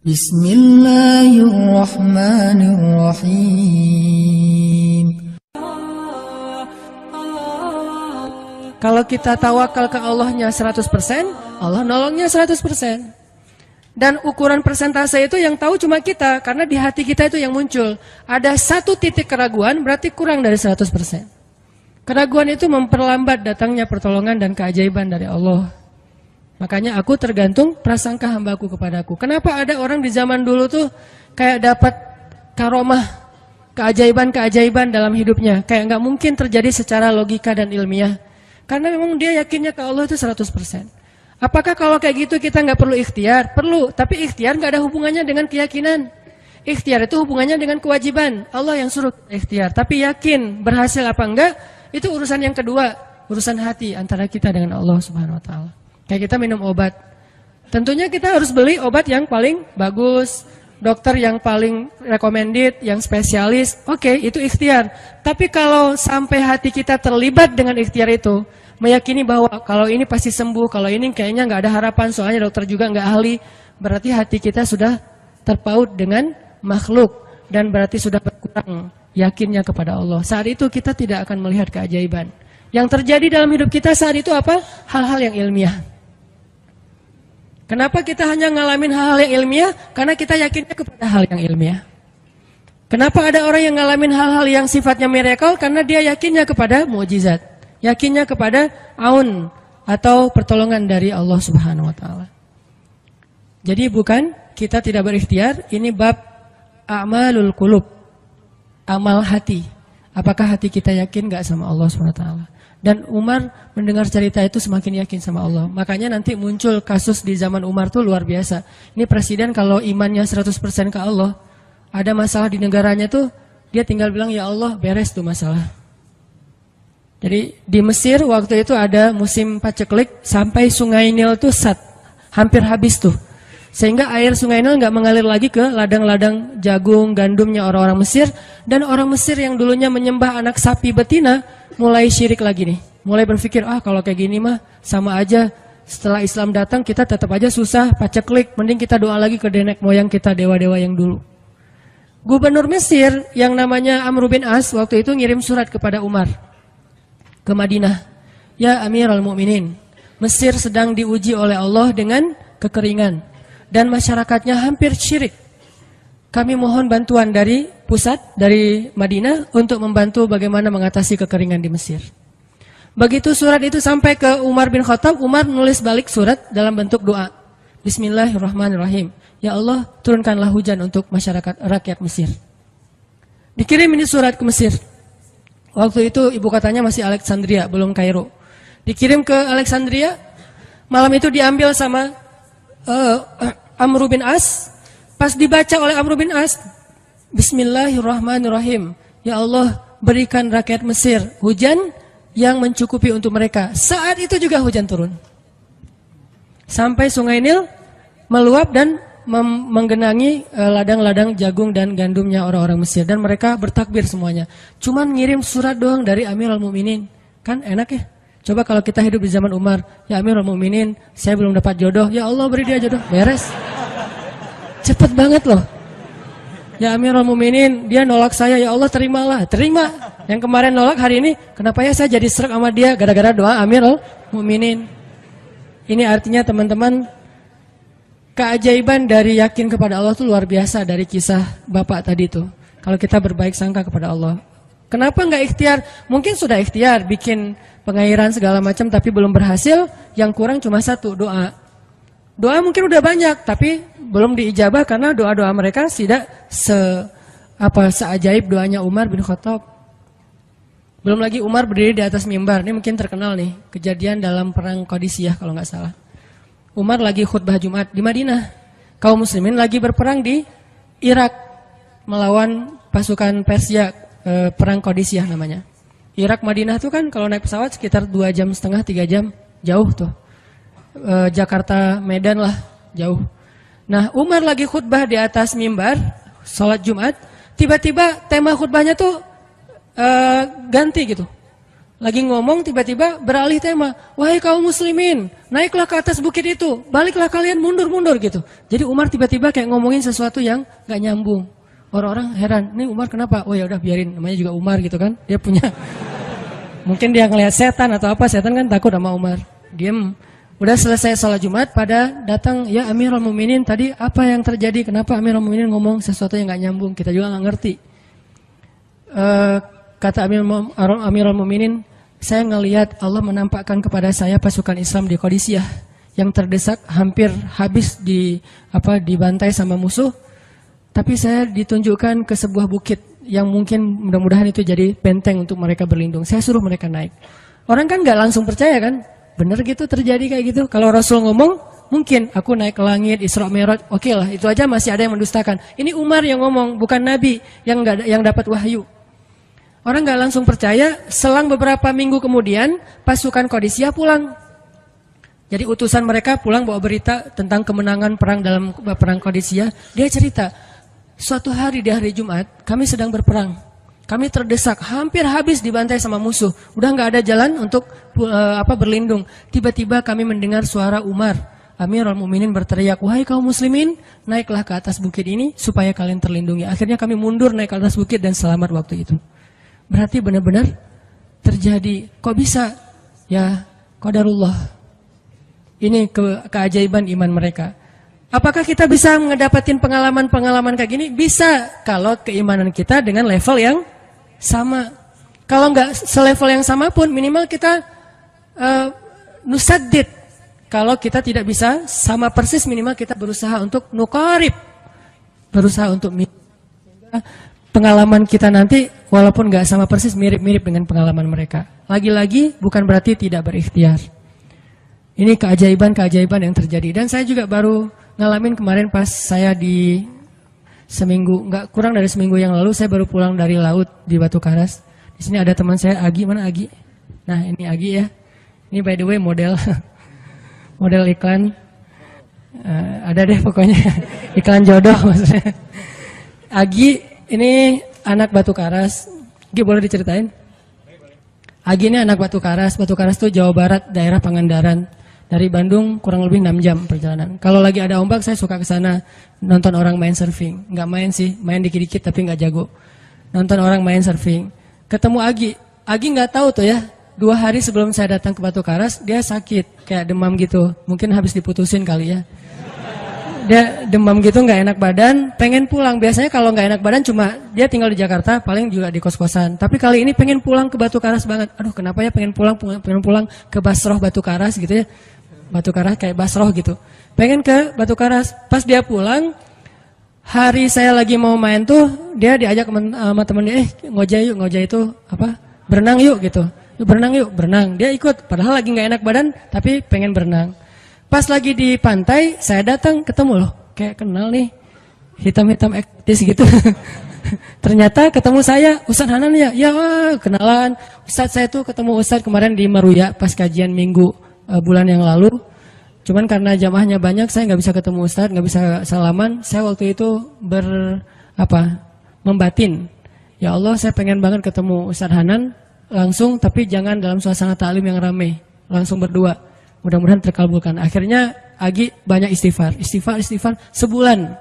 Bismillahirrahmanirrahim. Kalau kita tawakal ke Allahnya 100%, Allah nolongnya 100%. Dan ukuran persentase itu yang tahu cuma kita, karena di hati kita itu yang muncul. Ada satu titik keraguan, berarti kurang dari 100%. Keraguan itu memperlambat datangnya pertolongan dan keajaiban dari Allah. Makanya aku tergantung prasangka hambaku kepadaku. Kenapa ada orang di zaman dulu tuh kayak dapat karomah, keajaiban-keajaiban dalam hidupnya. Kayak nggak mungkin terjadi secara logika dan ilmiah. Karena memang dia yakinnya ke Allah itu 100%. Apakah kalau kayak gitu kita nggak perlu ikhtiar? Perlu, tapi ikhtiar nggak ada hubungannya dengan keyakinan. Ikhtiar itu hubungannya dengan kewajiban. Allah yang suruh ikhtiar, tapi yakin berhasil apa enggak, itu urusan yang kedua. Urusan hati antara kita dengan Allah Subhanahu Wa Taala. Kayak kita minum obat. Tentunya kita harus beli obat yang paling bagus, dokter yang paling recommended, yang spesialis. Oke, itu ikhtiar. Tapi kalau sampai hati kita terlibat dengan ikhtiar itu, meyakini bahwa kalau ini pasti sembuh, kalau ini kayaknya nggak ada harapan, soalnya dokter juga nggak ahli, berarti hati kita sudah terpaut dengan makhluk dan berarti sudah berkurang yakinnya kepada Allah. Saat itu kita tidak akan melihat keajaiban. Yang terjadi dalam hidup kita saat itu apa? Hal-hal yang ilmiah. Kenapa kita hanya ngalamin hal-hal yang ilmiah? Karena kita yakinnya kepada hal yang ilmiah. Kenapa ada orang yang ngalamin hal-hal yang sifatnya miracle? Karena dia yakinnya kepada mukjizat. Yakinnya kepada aun atau pertolongan dari Allah Subhanahu Wa Taala. Jadi bukan kita tidak berikhtiar, ini bab a'malul qulub, amal hati. Apakah hati kita yakin gak sama Allah Subhanahu Wa Taala? Dan Umar mendengar cerita itu semakin yakin sama Allah. Makanya nanti muncul kasus di zaman Umar tuh luar biasa. Ini presiden kalau imannya 100% ke Allah, ada masalah di negaranya tuh, dia tinggal bilang ya Allah beres tuh masalah. Jadi di Mesir waktu itu ada musim paceklik sampai sungai Nil tuh hampir habis tuh. Sehingga air sungai Nil nggak mengalir lagi ke ladang-ladang jagung, gandumnya orang-orang Mesir. Dan orang Mesir yang dulunya menyembah anak sapi betina, mulai syirik lagi nih. Mulai berpikir, kalau kayak gini mah sama aja. Setelah Islam datang kita tetap aja susah, paceklik. Mending kita doa lagi ke nenek moyang kita, dewa-dewa yang dulu. Gubernur Mesir yang namanya Amr bin As waktu itu ngirim surat kepada Umar ke Madinah. Ya Amirul Mukminin, Mesir sedang diuji oleh Allah dengan kekeringan. Dan masyarakatnya hampir syirik. Kami mohon bantuan dari pusat, dari Madinah untuk membantu bagaimana mengatasi kekeringan di Mesir. Begitu surat itu sampai ke Umar bin Khattab, Umar nulis balik surat dalam bentuk doa. Bismillahirrahmanirrahim. Ya Allah, turunkanlah hujan untuk masyarakat rakyat Mesir. Dikirim ini surat ke Mesir. Waktu itu ibu katanya masih Alexandria, belum Kairo. Dikirim ke Alexandria, malam itu diambil sama Amr bin As. Pas dibaca oleh Amr bin As, Bismillahirrahmanirrahim. Ya Allah, berikan rakyat Mesir hujan yang mencukupi untuk mereka. Saat itu juga hujan turun. Sampai sungai Nil meluap dan menggenangi ladang-ladang jagung dan gandumnya orang-orang Mesir. Dan mereka bertakbir semuanya. Cuman ngirim surat doang dari Amirul Mukminin. Kan enak ya? Coba kalau kita hidup di zaman Umar, ya Amirul Mukminin, saya belum dapat jodoh. Ya Allah beri dia jodoh. Beres. Cepet banget loh. Ya Amirul Mukminin, dia nolak saya, ya Allah terimalah. Terima. Yang kemarin nolak hari ini, kenapa ya saya jadi srek sama dia gara-gara doa Amirul Mukminin. Ini artinya teman-teman, keajaiban dari yakin kepada Allah itu luar biasa dari kisah Bapak tadi tuh. Kalau kita berbaik sangka kepada Allah. Kenapa nggak ikhtiar? Mungkin sudah ikhtiar, bikin pengairan segala macam tapi belum berhasil. Yang kurang cuma satu, doa. Doa mungkin udah banyak, tapi belum diijabah karena doa-doa mereka tidak seajaib doanya Umar bin Khattab. Belum lagi Umar berdiri di atas mimbar. Ini mungkin terkenal nih, kejadian dalam perang Qadisiyah kalau nggak salah. Umar lagi khutbah Jumat di Madinah. Kaum muslimin lagi berperang di Irak melawan pasukan Persia, perang Qadisiyah namanya. Irak Madinah tuh kan kalau naik pesawat sekitar 2,5 jam, 3 jam, jauh tuh. Jakarta Medan lah, jauh. Nah, Umar lagi khutbah di atas mimbar, sholat Jumat, tiba-tiba tema khutbahnya tuh ganti gitu. Lagi ngomong tiba-tiba beralih tema. Wahai kaum muslimin, naiklah ke atas bukit itu. Baliklah kalian mundur-mundur gitu. Jadi Umar tiba-tiba kayak ngomongin sesuatu yang gak nyambung. Orang-orang heran, ini Umar kenapa? Oh ya udah biarin, namanya juga Umar gitu kan. Dia punya, mungkin dia ngelihat setan atau apa. Setan kan takut sama Umar. Diem. Udah selesai sholat Jumat, pada datang, ya Amirul Mukminin, tadi apa yang terjadi? Kenapa Amirul Mukminin ngomong sesuatu yang gak nyambung? Kita juga gak ngerti. Kata Amirul Mukminin, saya ngelihat Allah menampakkan kepada saya pasukan Islam di Qadisiyah yang terdesak, hampir habis dibantai sama musuh. Tapi saya ditunjukkan ke sebuah bukit yang mungkin mudah-mudahan itu jadi benteng untuk mereka berlindung. Saya suruh mereka naik. Orang kan nggak langsung percaya kan? Bener gitu terjadi kayak gitu. Kalau Rasul ngomong, mungkin aku naik ke langit, Isra Mi'raj, oke lah, itu aja masih ada yang mendustakan. Ini Umar yang ngomong, bukan Nabi yang dapat wahyu. Orang nggak langsung percaya. Selang beberapa minggu kemudian pasukan Qadisiyah pulang. Jadi utusan mereka pulang bawa berita tentang kemenangan perang dalam perang Qadisiyah. Dia cerita, suatu hari di hari Jumat kami sedang berperang. Kami terdesak, hampir habis dibantai sama musuh. Udah nggak ada jalan untuk berlindung. Tiba-tiba kami mendengar suara Umar. Amirul Mukminin berteriak, wahai kaum muslimin, naiklah ke atas bukit ini supaya kalian terlindungi. Akhirnya kami mundur naik ke atas bukit dan selamat waktu itu. Berarti benar-benar terjadi. Kok bisa? Ya, qadarullah. Ini keajaiban iman mereka. Apakah kita bisa ngedapatin pengalaman-pengalaman kayak gini? Bisa, kalau keimanan kita dengan level yang sama. Kalau nggak selevel yang sama pun, minimal kita nusaddid. Kalau kita tidak bisa sama persis, minimal kita berusaha untuk nuqarib. Berusaha untuk pengalaman kita nanti walaupun nggak sama persis, mirip-mirip dengan pengalaman mereka. Lagi-lagi bukan berarti tidak berikhtiar. Ini keajaiban-keajaiban yang terjadi. Dan saya juga baru ngalamin kemarin pas saya di seminggu, nggak kurang dari seminggu yang lalu, saya baru pulang dari laut di Batu Karas. Di sini ada teman saya, Agi. Mana Agi? Nah ini Agi ya. Ini by the way model model iklan. Ada deh pokoknya iklan jodoh maksudnya. Agi ini anak Batu Karas. Agi boleh diceritain? Agi ini anak Batu Karas. Batu Karas itu Jawa Barat, daerah Pangandaran. Dari Bandung kurang lebih 6 jam perjalanan. Kalau lagi ada ombak saya suka ke sana nonton orang main surfing. Nggak main sih, main dikit-dikit tapi nggak jago. Nonton orang main surfing. Ketemu Agi. Agi nggak tahu tuh ya. 2 hari sebelum saya datang ke Batu Karas dia sakit, kayak demam gitu. Mungkin habis diputusin kali ya. Dia demam gitu, nggak enak badan, pengen pulang. Biasanya kalau nggak enak badan cuma dia tinggal di Jakarta, paling juga di kos-kosan. Tapi kali ini pengen pulang ke Batu Karas banget. Aduh kenapa ya pengen pulang ke Basroh Batu Karas gitu ya. Batu Karas kayak Basroh gitu. Pengen ke Batu Karas. Pas dia pulang, hari saya lagi mau main tuh, dia diajak sama temennya, ngojay itu apa? Berenang yuk gitu. Berenang yuk, berenang. Dia ikut, padahal lagi nggak enak badan, tapi pengen berenang. Pas lagi di pantai, saya datang ketemu loh, kayak kenal nih, hitam-hitam ektis gitu. Ternyata ketemu saya, Ustadz Hanan ya, ya kenalan. Ustadz saya tuh ketemu Ustadz kemarin di Meruya pas kajian minggu bulan yang lalu. Cuman karena jamaahnya banyak, saya nggak bisa ketemu Ustadz, nggak bisa salaman. Saya waktu itu membatin. Ya Allah, saya pengen banget ketemu Ustadz Hanan langsung, tapi jangan dalam suasana ta'lim yang ramai, langsung berdua. Mudah-mudahan terkabulkan. Akhirnya Agi banyak istighfar sebulan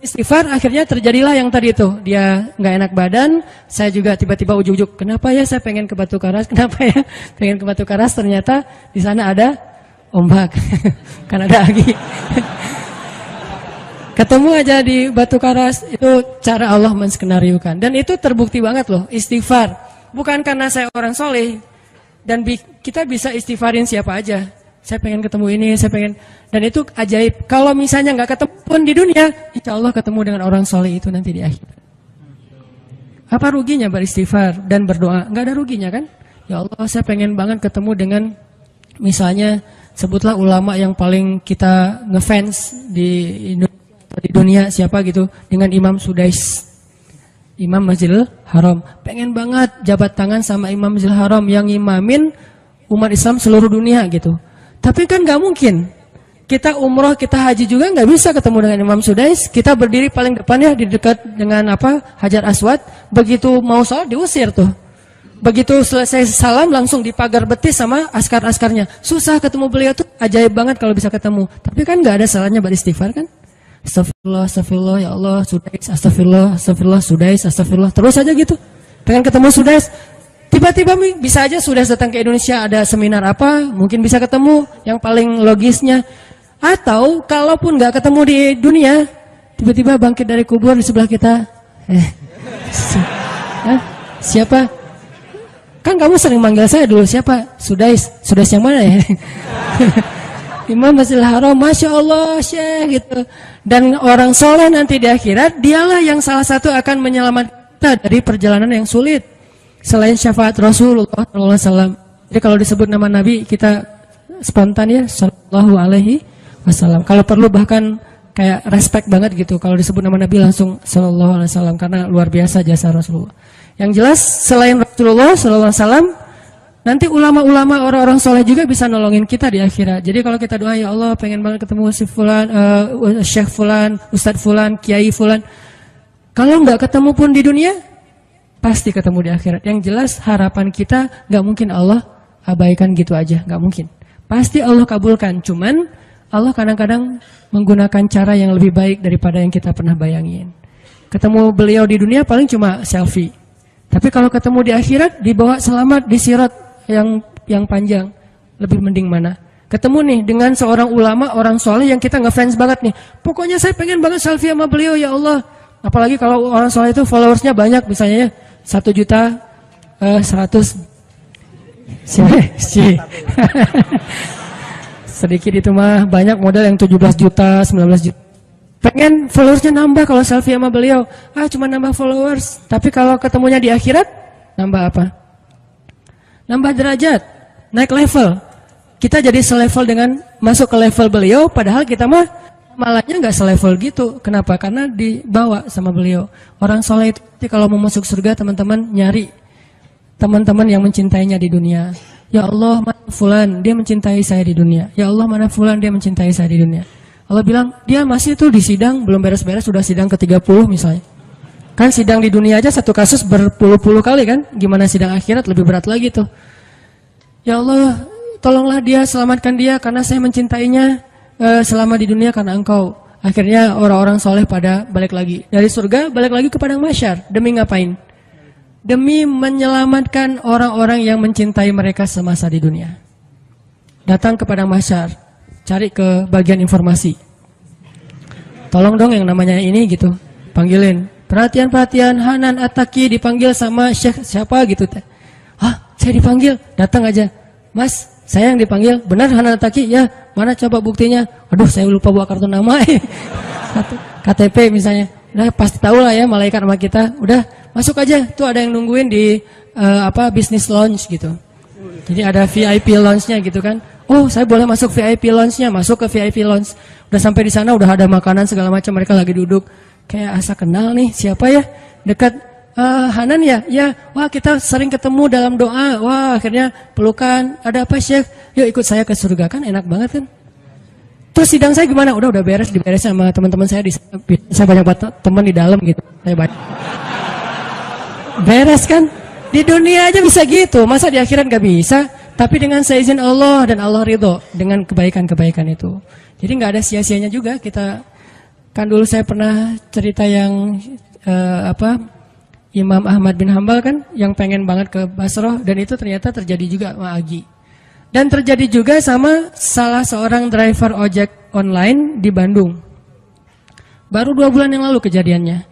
istighfar, akhirnya terjadilah yang tadi itu. Dia nggak enak badan, saya juga tiba-tiba ujuk-ujuk, kenapa ya saya pengen ke Batu Karas, kenapa ya pengen ke Batu Karas, ternyata di sana ada ombak, kan ada Agi. Ketemu aja di Batu Karas, itu cara Allah menskenariokan. Dan itu terbukti banget loh, istighfar. Bukan karena saya orang soleh, dan kita bisa istighfarin siapa aja. Saya pengen ketemu ini, saya pengen. Dan itu ajaib. Kalau misalnya nggak ketemu pun di dunia, insya Allah ketemu dengan orang soleh itu nanti di akhir. Apa ruginya beristighfar dan berdoa? Nggak ada ruginya kan? Ya Allah, saya pengen banget ketemu dengan, misalnya, sebutlah ulama yang paling kita ngefans di dunia siapa gitu, dengan Imam Sudais, Imam Masjidil Haram. Pengen banget jabat tangan sama Imam Masjidil Haram yang imamin umat Islam seluruh dunia gitu. Tapi kan nggak mungkin. Kita umroh, kita haji juga nggak bisa ketemu dengan Imam Sudais. Kita berdiri paling depan ya, di dekat dengan Hajar Aswad. Begitu mau sholat diusir tuh. Begitu selesai salam langsung dipagar betis sama askar-askarnya. Susah ketemu beliau tuh, ajaib banget kalau bisa ketemu. Tapi kan nggak ada salahnya beristighfar kan? Astagfirullah, astagfirullah, ya Allah, Sudais, astagfirullah, astagfirullah, Sudais, astagfirullah. Terus aja gitu. Pengen ketemu Sudais. Tiba-tiba bisa aja Sudais datang ke Indonesia, ada seminar apa, mungkin bisa ketemu yang paling logisnya. Atau kalaupun nggak ketemu di dunia, tiba-tiba bangkit dari kubur di sebelah kita. Siapa? Kan kamu sering manggil saya dulu, siapa? Sudais. Sudais yang mana ya? Imam Masjidil Haram, Masya Allah, Syekh gitu. Dan orang soleh nanti di akhirat, dialah yang salah satu akan menyelamatkan kita dari perjalanan yang sulit. Selain syafaat Rasulullah SAW. Jadi kalau disebut nama Nabi, kita spontan ya, Sallallahu Alaihi Wasallam. Kalau perlu bahkan kayak respect banget gitu. Kalau disebut nama Nabi langsung Sallallahu Alaihi Wasallam, karena luar biasa jasa Rasulullah. Yang jelas selain Rasulullah SAW, nanti ulama-ulama orang-orang soleh juga bisa nolongin kita di akhirat. Jadi kalau kita doa, ya Allah pengen banget ketemu si Fulan, Syekh Fulan, Ustadz Fulan, Kiai Fulan. Kalau nggak ketemu pun di dunia, pasti ketemu di akhirat. Yang jelas harapan kita nggak mungkin Allah abaikan gitu aja, nggak mungkin. Pasti Allah kabulkan. Cuman Allah kadang-kadang menggunakan cara yang lebih baik daripada yang kita pernah bayangin. Ketemu beliau di dunia paling cuma selfie. Tapi kalau ketemu di akhirat, dibawa selamat di sirat yang panjang, lebih mending mana? Ketemu nih dengan seorang ulama, orang soleh yang kita ngefans banget nih. Pokoknya saya pengen banget selfie sama beliau, ya Allah. Apalagi kalau orang soleh itu followersnya banyak, misalnya ya 1.100.000. Sedikit itu mah, banyak model yang 17 juta, 19 juta. Pengen followersnya nambah kalau selfie sama beliau. Cuma nambah followers. Tapi kalau ketemunya di akhirat, nambah apa? Nambah derajat, naik level. Kita jadi selevel dengan masuk ke level beliau, padahal kita mah malahnya nggak selevel gitu. Kenapa? Karena dibawa sama beliau. Orang soleh itu kalau mau masuk surga, teman-teman nyari teman-teman yang mencintainya di dunia. Ya Allah, mana Fulan, dia mencintai saya di dunia. Ya Allah, mana Fulan, dia mencintai saya di dunia. Allah bilang, dia masih tuh di sidang, belum beres-beres, sudah sidang ke-30 misalnya. Kan sidang di dunia aja satu kasus berpuluh-puluh kali kan. Gimana sidang akhirat, lebih berat lagi tuh. Ya Allah, tolonglah dia, selamatkan dia, karena saya mencintainya selama di dunia karena engkau. Akhirnya orang-orang soleh pada balik lagi. Dari surga, balik lagi ke padang mahsyar. Demi ngapain? Demi menyelamatkan orang-orang yang mencintai mereka semasa di dunia. Datang ke padang mahsyar. Cari ke bagian informasi. Tolong dong yang namanya ini gitu. Panggilin. Perhatian-perhatian, Hanan At-Taki dipanggil sama Syekh siapa gitu. Saya dipanggil. Datang aja. Mas, saya yang dipanggil. Benar Hanan At-Taki? Ya. Mana coba buktinya? Aduh, saya lupa bawa kartu nama. KTP misalnya. Udah pasti tahu lah ya malaikat sama kita. Udah masuk aja. Tuh ada yang nungguin di business lounge gitu. Jadi ada VIP lounge-nya gitu kan. Oh, saya boleh masuk VIP lounge-nya, masuk ke VIP lounge. Udah sampai di sana, udah ada makanan segala macam, mereka lagi duduk. Kayak asa kenal nih, siapa ya? Dekat Hanan ya? Ya, wah kita sering ketemu dalam doa. Wah, akhirnya pelukan. Ada apa Syekh? Yuk ikut saya ke surga, kan enak banget kan? Terus sidang saya gimana? Udah beres, diberes sama teman-teman saya. Saya banyak teman di dalam gitu. Saya banyak. Beres kan? Di dunia aja bisa gitu, masa di akhirat gak bisa? Tapi dengan seizin Allah dan Allah ridho dengan kebaikan-kebaikan itu. Jadi nggak ada sia-sianya juga kita. Kan dulu saya pernah cerita yang Imam Ahmad bin Hambal kan yang pengen banget ke Basrah, dan itu ternyata terjadi juga sama Agi. Dan terjadi juga sama salah seorang driver ojek online di Bandung. Baru 2 bulan yang lalu kejadiannya.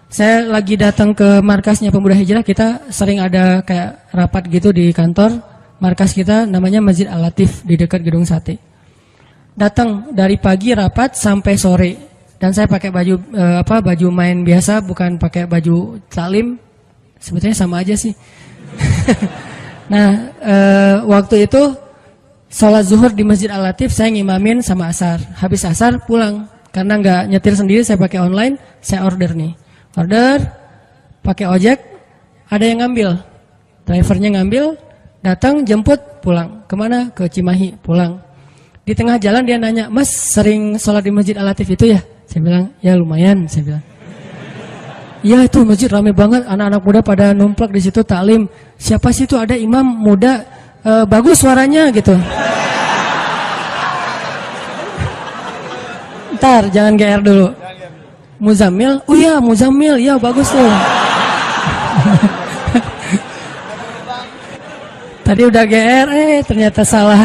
Saya lagi datang ke markasnya Pemuda Hijrah, kita sering ada kayak rapat gitu di kantor. Markas kita namanya Masjid Al-Latif di dekat Gedung Sate. Datang dari pagi rapat sampai sore. Dan saya pakai baju baju main biasa, bukan pakai baju taklim. Sebetulnya sama aja sih. Nah, waktu itu sholat zuhur di Masjid Al-Latif saya ngimamin sama asar. Habis asar pulang. Karena nggak nyetir sendiri, saya pakai online, saya order nih. Order, pakai ojek, ada yang ngambil. Drivernya ngambil, datang, jemput, pulang. Kemana? Ke Cimahi, pulang. Di tengah jalan dia nanya, Mas sering sholat di Masjid Al-Latif itu ya? Saya bilang, ya lumayan, saya bilang. Iya itu masjid rame banget, anak-anak muda pada numplak di situ taklim. siapa sih itu ada imam muda bagus suaranya gitu. Ntar jangan GR dulu. Muzammil, oh iya Muzammil, ya bagus tuh. Tadi udah GR, ternyata salah.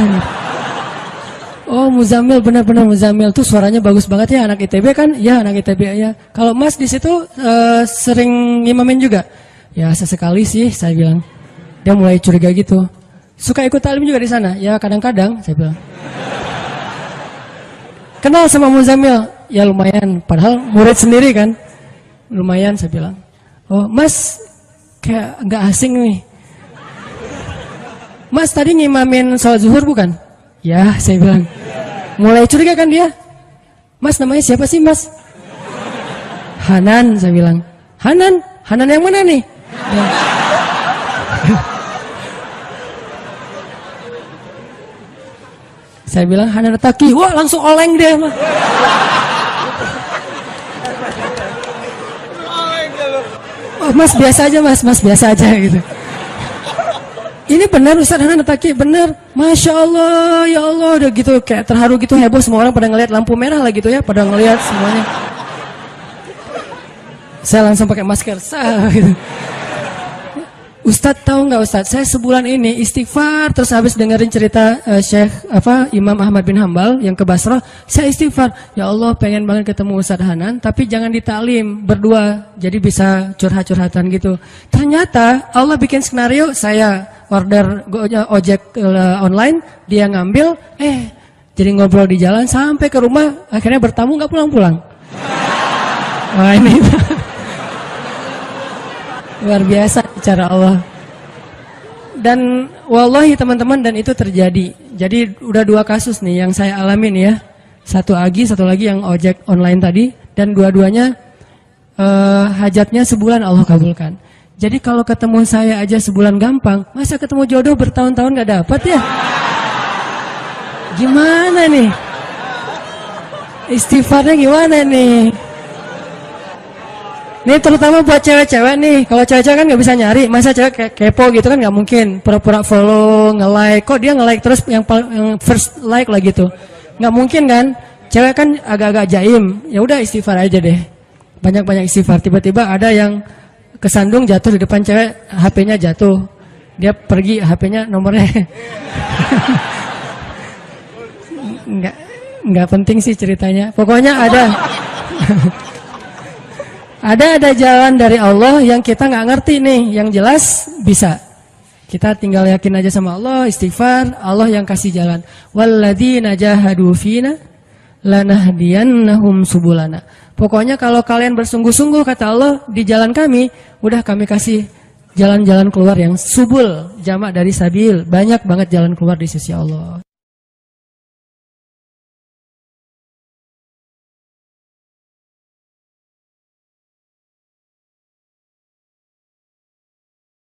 Oh Muzammil, benar-benar Muzammil tuh suaranya bagus banget ya, anak ITB kan? Ya anak ITB ya. Kalau Mas di situ sering ngimamin juga? Ya sesekali sih saya bilang. Dia mulai curiga gitu. Suka ikut talim juga di sana? Ya kadang-kadang saya bilang. Kenal sama Muzammil? Ya lumayan, padahal murid sendiri kan. Lumayan saya bilang. Oh Mas kayak nggak asing nih. Mas tadi ngimamin sholat zuhur bukan? Ya saya bilang. Mulai curiga kan dia. Mas namanya siapa sih Mas? Hanan saya bilang. Hanan? Hanan yang mana nih? Ya. Saya bilang Hanan Taki, wah langsung oleng dia mah. Oh, Mas biasa aja Mas biasa aja gitu. Ini benar Ustaz Hanan Taki, benar. Masya Allah, ya Allah, udah gitu kayak terharu gitu, heboh semua orang pada ngelihat lampu merah lah gitu ya, pada ngelihat semuanya. Saya langsung pakai masker, gitu. Ustadz tahu nggak Ustadz, saya sebulan ini istighfar terus habis dengerin cerita Imam Ahmad bin Hambal yang ke Basrah, saya istighfar, ya Allah pengen banget ketemu Ustadz Hanan, tapi jangan ditaklim berdua, jadi bisa curhat-curhatan gitu. Ternyata Allah bikin skenario, saya order ojek online, dia ngambil, jadi ngobrol di jalan sampai ke rumah, akhirnya bertamu nggak pulang-pulang. Wah ini luar biasa cara Allah. Dan wallahi teman-teman, dan itu terjadi. Jadi udah 2 kasus nih yang saya alamin ya. Satu lagi yang ojek online tadi, dan dua-duanya hajatnya sebulan Allah kabulkan. Jadi kalau ketemu saya aja sebulan gampang, masa ketemu jodoh bertahun-tahun gak dapat ya? Gimana nih? Istighfarnya gimana nih? Ini terutama buat cewek-cewek nih. Kalau cewek-cewek kan nggak bisa nyari. Masa cewek kayak kepo gitu kan nggak mungkin. Pura-pura follow, nge-like. Kok dia nge-like terus yang first like lah gitu. Nggak mungkin kan. Cewek kan agak-agak jaim. Ya udah istighfar aja deh. Banyak-banyak istighfar. Tiba-tiba ada yang kesandung jatuh di depan cewek. HP-nya jatuh. Dia pergi, HP-nya nomornya. Nggak penting sih ceritanya. Pokoknya ada. Ada jalan dari Allah yang kita nggak ngerti nih, yang jelas bisa. Kita tinggal yakin aja sama Allah, istighfar, Allah yang kasih jalan. Walladzina jahadu fina lanahdiyannahum subulana. Pokoknya kalau kalian bersungguh-sungguh kata Allah di jalan kami, udah kami kasih jalan-jalan keluar yang subul, jamak dari sabil, banyak banget jalan keluar di sisi Allah.